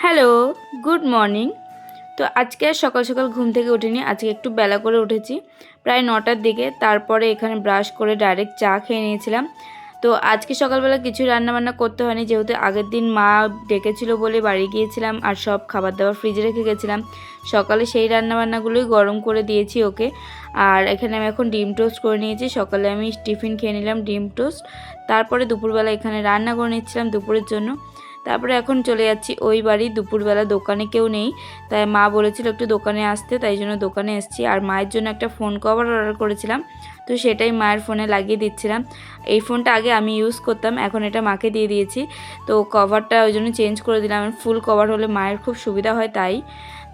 Hello, good morning. তো আজকে আর সকাল সকাল ঘুম থেকে উঠিনি, আজকে একটু বেলা করে উঠেছি, প্রায় 9টার দিকে। তারপরে এখানে ব্রাশ করে ডাইরেক্ট চা খেয়ে নিয়েছিলাম। তো আজকে সকালবেলা কিছু রান্নাবান্না করতে হয়নি, যেহেতু আগের দিন মা ডেকেছিল বলে বাড়ি গিয়েছিলাম আর সব খাবার দাবার ফ্রিজে রেখে গেছিলাম। সকালে সেই রান্নাবান্নাগুলোই গরম করে দিয়েছি ওকে। আর এখানে আমি এখন ডিম টোস্ট করে নিয়েছি, সকালে আমি টিফিন খেয়ে নিলাম ডিম টোস্ট। তারপরে দুপুরবেলা এখানে রান্না করে নিচ্ছিলাম দুপুরের জন্য। তারপরে এখন চলে যাচ্ছি ওই বাড়ি, দুপুরবেলা দোকানে কেউ নেই, তাই মা বলেছিল একটু দোকানে আসতে, তাই জন্য দোকানে এসেছি। আর মায়ের জন্য একটা ফোন কভার অর্ডার করেছিলাম, তো সেটাই মায়ের ফোনে লাগিয়ে দিচ্ছিলাম। এই ফোনটা আগে আমি ইউজ করতাম, এখন এটা মাকে দিয়ে দিয়েছি। তো কভারটা ওই জন্য চেঞ্জ করে দিলাম, ফুল কভার হলে মায়ের খুব সুবিধা হয় তাই।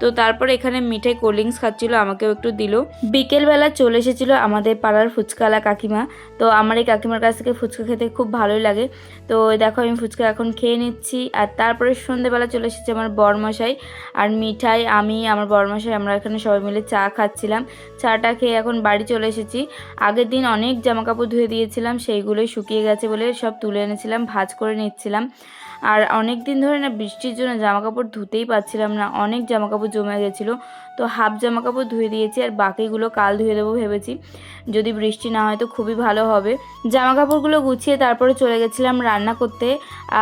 তো তারপরে এখানে মিঠাই কোল্ড ড্রিঙ্কস খাচ্ছিল, আমাকেও একটু দিল। বিকেলবেলা চলে এসেছিলো আমাদের পাড়ার ফুচকাওয়ালা কাকিমা। তো আমার এই কাকিমার কাছ থেকে ফুচকা খেতে খুব ভালোই লাগে। তো দেখো আমি ফুচকা এখন খেয়ে নিচ্ছি। আর তারপরে সন্ধ্যেবেলা চলে এসেছে আমার বরমশাই আর মিঠাই, আমি আমার বরমশাই, আমরা এখানে সবাই মিলে চা খাচ্ছিলাম। চাটা খেয়ে এখন বাড়ি চলে এসেছি। আগের দিন অনেক জামাকাপড় ধুয়ে দিয়েছিলাম, সেইগুলোই শুকিয়ে গেছে বলে সব তুলে এনেছিলাম, ভাঁজ করে নিচ্ছিলাম। আর অনেক দিন ধরে না বৃষ্টির জন্য জামাকাপড় ধুতেই পারছিলাম না, অনেক জামাকাপড় জমে গেছিলো। তো হাফ জামাকাপড় ধুয়ে দিয়েছি আর বাকিগুলো কাল ধুয়ে দেবো ভেবেছি, যদি বৃষ্টি না হয় তো খুবই ভালো হবে। জামাকাপড়গুলো গুছিয়ে তারপরে চলে গেছিলাম রান্না করতে।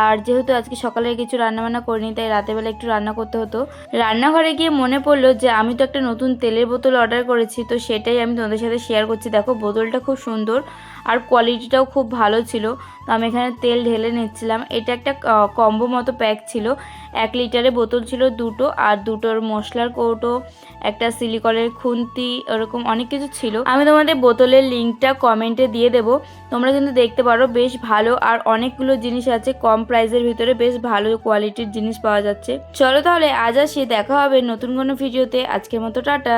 আর যেহেতু আজকে সকালে কিছু রান্নাবান্না করিনি, তাই রাতেরবেলা একটু রান্না করতে হতো। রান্নাঘরে গিয়ে মনে পড়লো যে আমি তো একটা নতুন তেলের বোতল অর্ডার করেছি, তো সেটাই আমি তোমাদের সাথে শেয়ার করছি। দেখো বোতলটা খুব সুন্দর আর কোয়ালিটিটাও খুব ভালো ছিল। তো আমি এখানে তেল ঢেলে নিচ্ছিলাম। এটা একটা কম্বো মতো প্যাক ছিল, 1 লিটারের বোতল ছিল দুটো, আর দুটোর মশলার কৌটো, একটা সিলিকনের খুন্তি, ওরকম অনেক কিছু ছিল। আমি তোমাদের বোতলের লিঙ্কটা কমেন্টে দিয়ে দেবো, তোমরা কিন্তু দেখতে পারো। বেশ ভালো আর অনেকগুলো জিনিস আছে, কম প্রাইসের ভিতরে বেশ ভালো কোয়ালিটির জিনিস পাওয়া যাচ্ছে। চলো তাহলে আজ আসি, দেখা হবে নতুন কোনো ভিডিওতে। আজকের মতো টাটা।